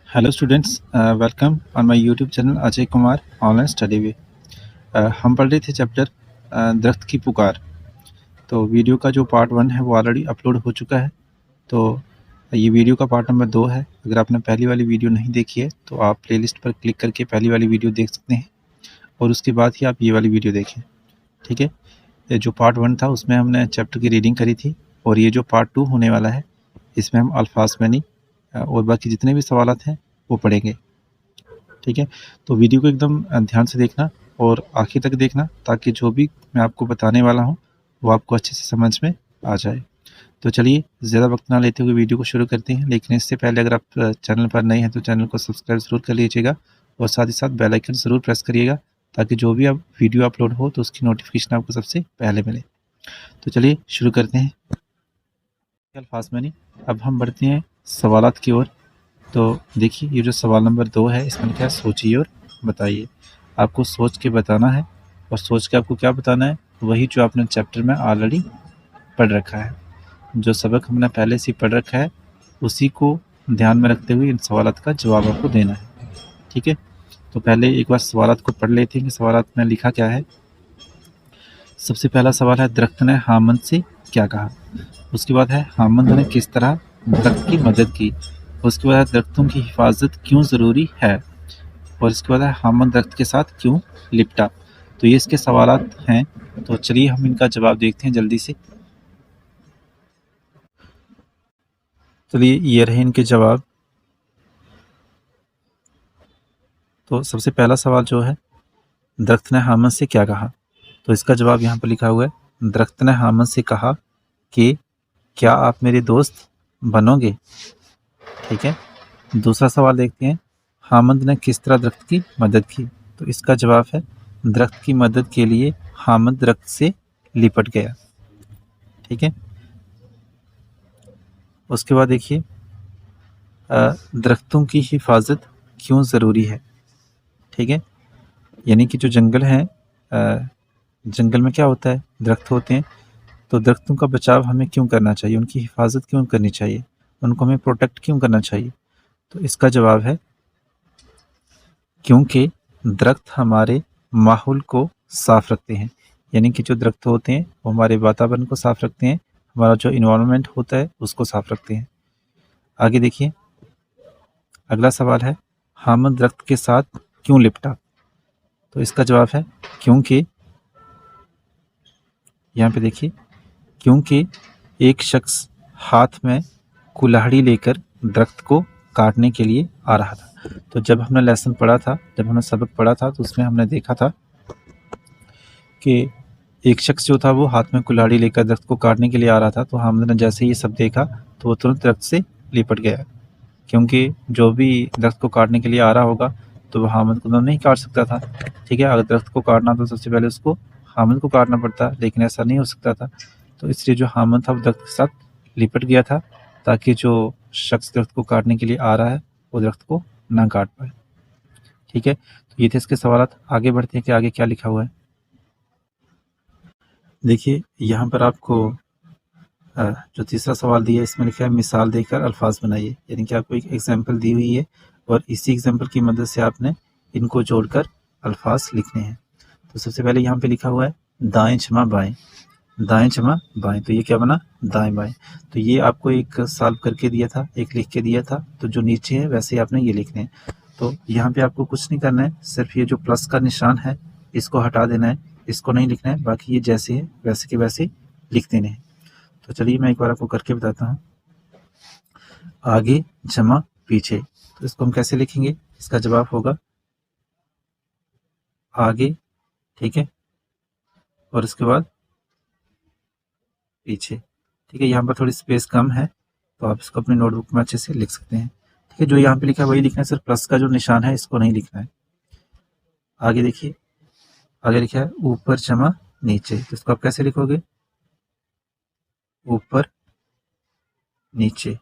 Hello students, welcome on my YouTube channel Ajay Kumar online study way. हम पढ़ रहे थे चैप्टर दरख्त की पुकार। तो वीडियो का जो पार्ट 1 है वो ऑलरेडी अपलोड हो चुका है। तो ये वीडियो का पार्ट नंबर 2 है। अगर आपने पहली वाली वीडियो नहीं देखी है तो आप प्लेलिस्ट पर क्लिक करके पहली वाली वीडियो देख सकते हैं और उसके बाद ही आप ये वाली वीडियो देखें। ठीक है, ये जो पार्ट 1 था उसमें हमने चैप्टर की रीडिंग करी थी और ये जो पार्ट 2 होने वाला है इसमें हम अल्फाज मैनी और बाकी जितने भी सवालात हैं वो पढ़ेंगे। ठीक है, तो वीडियो को एकदम ध्यान से देखना और आखिर तक देखना ताकि जो भी मैं आपको बताने वाला हूँ वो आपको अच्छे से समझ में आ जाए। तो चलिए ज़्यादा वक्त ना लेते हुए वीडियो को शुरू करते हैं, लेकिन इससे पहले अगर आप चैनल पर नए हैं तो चैनल को सब्सक्राइब ज़रूर कर लीजिएगा और साथ ही साथ बेल आइकन ज़रूर प्रेस करिएगा ताकि जो भी अब वीडियो अपलोड हो तो उसकी नोटिफिकेशन आपको सबसे पहले मिले। तो चलिए शुरू करते हैं अल्फाज मैनी। अब हम बढ़ते हैं सवालात की ओर। तो देखिए ये जो सवाल नंबर 2 है इसमें लिखा है सोचिए और बताइए। आपको सोच के बताना है और सोच के आपको क्या बताना है, वही जो आपने चैप्टर में ऑलरेडी पढ़ रखा है। जो सबक हमने पहले से पढ़ रखा है उसी को ध्यान में रखते हुए इन सवालात का जवाब आपको देना है। ठीक है, तो पहले एक बार सवालात को पढ़ लेते हैं कि सवालात में लिखा क्या है। सबसे पहला सवाल है दरख्त ने हामंद से क्या कहा। उसके बाद है हामंद ने किस तरह दरख्त की मदद की। उसके बाद है दरख्तों की हिफाजत क्यों ज़रूरी है और इसके बाद है हामंद दरख्त के साथ क्यों लिपटा। तो ये इसके सवालात हैं। तो चलिए हम इनका जवाब देखते हैं जल्दी से। चलिए ये रहे इनके जवाब। तो सबसे पहला सवाल जो है दरख्त ने हामंद से क्या कहा, तो इसका जवाब यहाँ पर लिखा हुआ है दरख्त ने हामंद से कहा कि क्या आप मेरे दोस्त बनोगे। ठीक है, दूसरा सवाल देखते हैं हामंद ने किस तरह दरख्त की मदद की। तो इसका जवाब है दरख्त की मदद के लिए हामंद दरख्त से लिपट गया। ठीक है, उसके बाद देखिए दरख्तों की हिफाजत क्यों ज़रूरी है। ठीक है, यानी कि जो जंगल है, जंगल में क्या होता है, दरख्त होते हैं, तो दरख्तों का बचाव हमें क्यों करना चाहिए, उनकी हिफाजत क्यों करनी चाहिए, उनको हमें प्रोटेक्ट क्यों करना चाहिए। तो इसका जवाब है क्योंकि दरख्त हमारे माहौल को साफ़ रखते हैं। यानी कि जो दरख्त होते हैं वो हमारे वातावरण को साफ़ रखते हैं, हमारा जो इन्वायरमेंट होता है उसको साफ़ रखते हैं। आगे देखिए अगला सवाल है हामंद दरख्त के साथ क्यों लिपटा। तो इसका जवाब है क्योंकि यहाँ पे देखिए क्योंकि एक शख्स हाथ में कुल्हाड़ी लेकर दरख्त को काटने के लिए आ रहा था। तो जब हमने लेसन पढ़ा था, जब हमने सबक पढ़ा था तो उसमें हमने देखा था कि एक शख्स जो था वो हाथ में कुल्हाड़ी लेकर दरख्त को काटने के लिए आ रहा था। तो हमने ने जैसे ये सब देखा तो वो तुरंत दरख्त से लिपट गया, क्योंकि जो भी दरख्त को काटने के लिए आ रहा होगा तो वह हामिद को तो नहीं काट सकता था। ठीक है, अगर दरख्त को काटना तो सबसे पहले उसको हामिद को काटना पड़ता, लेकिन ऐसा नहीं हो सकता था। तो इसलिए जो हामिद था वो दरख्त के साथ लिपट गया था ताकि जो शख्स दरख्त को काटने के लिए आ रहा है वो दरख्त को ना काट पाए। ठीक है, तो ये थे इसके सवालात। आगे बढ़ते हैं कि आगे क्या लिखा हुआ है। देखिए यहाँ पर आपको जो तीसरा सवाल दिया है इसमें लिखा है मिसाल देकर अल्फाज बनाइए। यानी कि आपको एक एग्जाम्पल दी हुई है और इसी एग्जाम्पल की मदद से आपने इनको जोड़कर अल्फाज लिखने हैं। तो सबसे पहले यहाँ पे लिखा हुआ है दाएं जमा बाएं, दाएं जमा बाएं। तो ये क्या बना, दाएं बाएं। तो ये आपको एक सॉल्व करके दिया था, एक लिख के दिया था, तो जो नीचे है वैसे ही आपने ये लिखने हैं। तो यहाँ पे आपको कुछ नहीं करना है, सिर्फ ये जो प्लस का निशान है इसको हटा देना है, इसको नहीं लिखना है, बाकी ये जैसे है वैसे के वैसे लिख देने हैं। तो चलिए मैं एक बार आपको करके बताता हूँ। आगे जमा पीछे, तो इसको हम कैसे लिखेंगे, इसका जवाब होगा आगे, ठीक है, और इसके बाद पीछे। ठीक है, यहाँ पर थोड़ी स्पेस कम है तो आप इसको अपनी नोटबुक में अच्छे से लिख सकते हैं। ठीक है, जो यहाँ पे लिखा है वही लिखना है, सिर्फ प्लस का जो निशान है इसको नहीं लिखना है। आगे देखिए, आगे लिखा है ऊपर जमा नीचे, तो इसको आप कैसे लिखोगे, ऊपर नीचे।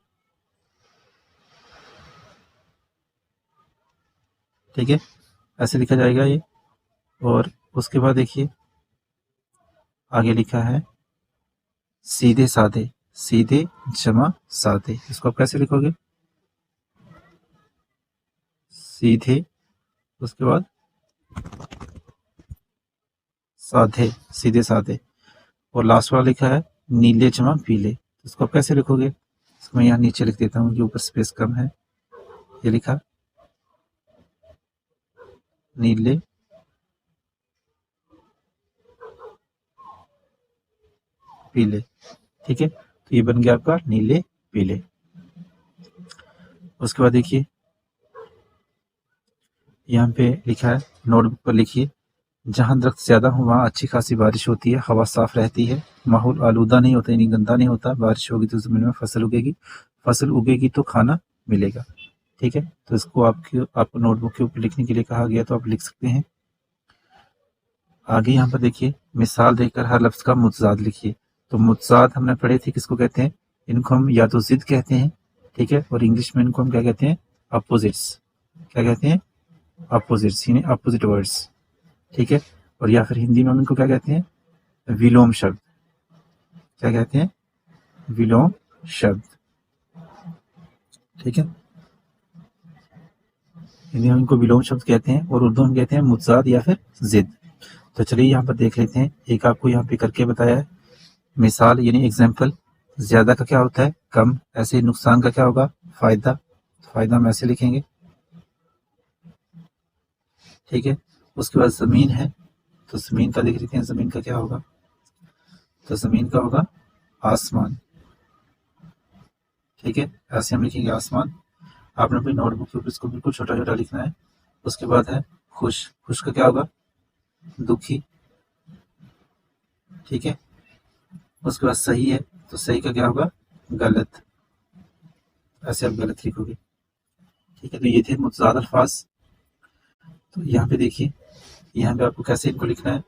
ठीक है, ऐसे लिखा जाएगा ये। और उसके बाद देखिए आगे लिखा है सीधे साधे, सीधे जमा साधे, इसको आप कैसे लिखोगे, सीधे, उसके बाद साधे, सीधे साधे, और लास्ट वाला लिखा है नीले जमा पीले। इसको आप कैसे लिखोगे? इसको मैं यहाँ नीचे लिख देता हूँ, जो ऊपर स्पेस कम है। ये लिखा नीले पीले, ठीक है। तो ये बन गया आपका नीले पीले। उसके बाद देखिए यहाँ पे लिखा है, नोटबुक पर लिखिए, जहाँ दरख्त ज्यादा हो वहाँ अच्छी खासी बारिश होती है, हवा साफ रहती है, माहौल आलूदा नहीं होता, यानी गंदा नहीं होता, बारिश होगी तो जमीन में फसल उगेगी, फसल उगेगी तो खाना मिलेगा, ठीक है। तो इसको आपको नोटबुक के ऊपर लिखने के लिए कहा गया, तो आप लिख सकते हैं। आगे यहाँ पर देखिए, मिसाल देकर हर लफ्ज का मुतजाद लिखिए। तो मुतजाद हमने पढ़े थे, किसको कहते हैं? इनको हम या तो जिद कहते हैं, ठीक है, और इंग्लिश में इनको हम क्या कहते हैं? अपोजिट्स। क्या कहते हैं? अपोजिट्स, यानी अपोजिट वर्ड्स, ठीक है। और या फिर हिंदी में हम इनको क्या कहते हैं? विलोम शब्द। क्या कहते हैं? विलोम शब्द, ठीक है। हिंदी में हम इनको विलोम शब्द कहते हैं, और उर्दू में कहते हैं मुतजाद या फिर जिद। तो चलिए यहाँ पर देख लेते हैं, एक आपको यहाँ पे करके बताया है। मिसाल यानी एग्जाम्पल, ज्यादा का क्या होता है? कम। ऐसे नुकसान का क्या होगा? फायदा। फायदा हम ऐसे लिखेंगे, ठीक है। उसके बाद जमीन है, तो जमीन का देख लेते हैं, जमीन का क्या होगा? तो जमीन का होगा आसमान, ठीक है। ऐसे हम लिखेंगे आसमान। आपने अपनी नोटबुक के ऊपर इसको बिल्कुल छोटा छोटा लिखना है। उसके बाद है खुश। खुश का क्या होगा? दुखी, ठीक है। उसके बाद सही है, तो सही का क्या होगा? गलत। ऐसे आप गलत लिखोगे, ठीक है। तो ये थे मुतजाद अल्फाज। तो यहाँ पे देखिए, यहाँ पे आपको कैसे इनको लिखना है?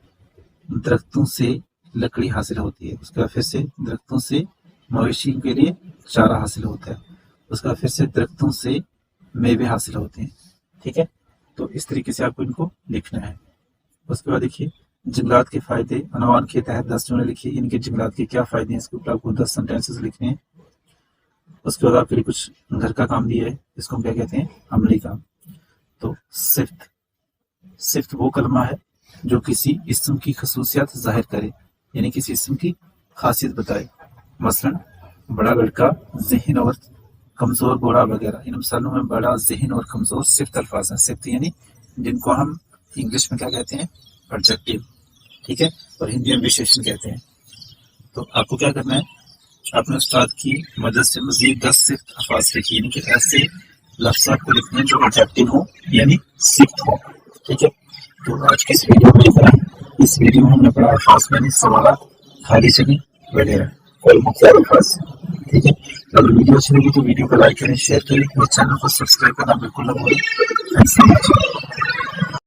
दरख्तों से लकड़ी हासिल होती है, उसके बाद फिर से दरख्तों से मवेशी के लिए चारा हासिल होता है, उसके बाद फिर से दरख्तों से मेवे हासिल होते हैं, ठीक है। तो इस तरीके से आपको इनको लिखना है। उसके बाद देखिए, जंगलात के फायदे, अनुमान के तहत 10 जुमले लिखिए, इनके जंगलात के क्या फायदे हैं, इसके ऊपर आपको 10 सेंटेंसेस लिखने हैं। उसके बाद आपके लिए कुछ घर का काम दिया है, इसको हम क्या कहते हैं? अमली काम। तो सिफ्त, सिफ्त वो कलमा है जो किसी इस्म की खसूसियात जाहिर करे, यानी किसी इस्म की खासियत बताए। मसलन बड़ा लड़का, ज़हन और कमजोर गोरा वगैरह, इन मिसालों में बड़ा, ज़हन और कमजोर सिफ्त अल्फाज हैं। सिफ्त यानी जिनको हम इंग्लिश में क्या कहते हैं? एडजेक्टिव, ठीक है, और हिंदी में विशेषण कहते हैं। तो आपको क्या करना है? अपने उस्ताद की मदद से मजीद 10 सिफ्त अल्फाज लिखिए, यानी कि ऐसे लफ्ज़ आपको लिखने हैं जो एडजेक्टिव हो यानी सिफ्त हो, ठीक है। तो आज की इस वीडियो में इतना ही। इस वीडियो में हमने पढ़ा अल्फाज यानी सवाल, खाली जगह वगैरह, कोई मुख्य अल्फाज, ठीक है। अगर वीडियो अच्छी लगी तो वीडियो को लाइक करें, शेयर करें, और चैनल को सब्सक्राइब करना बिल्कुल ना भूलें। Thanks for watching.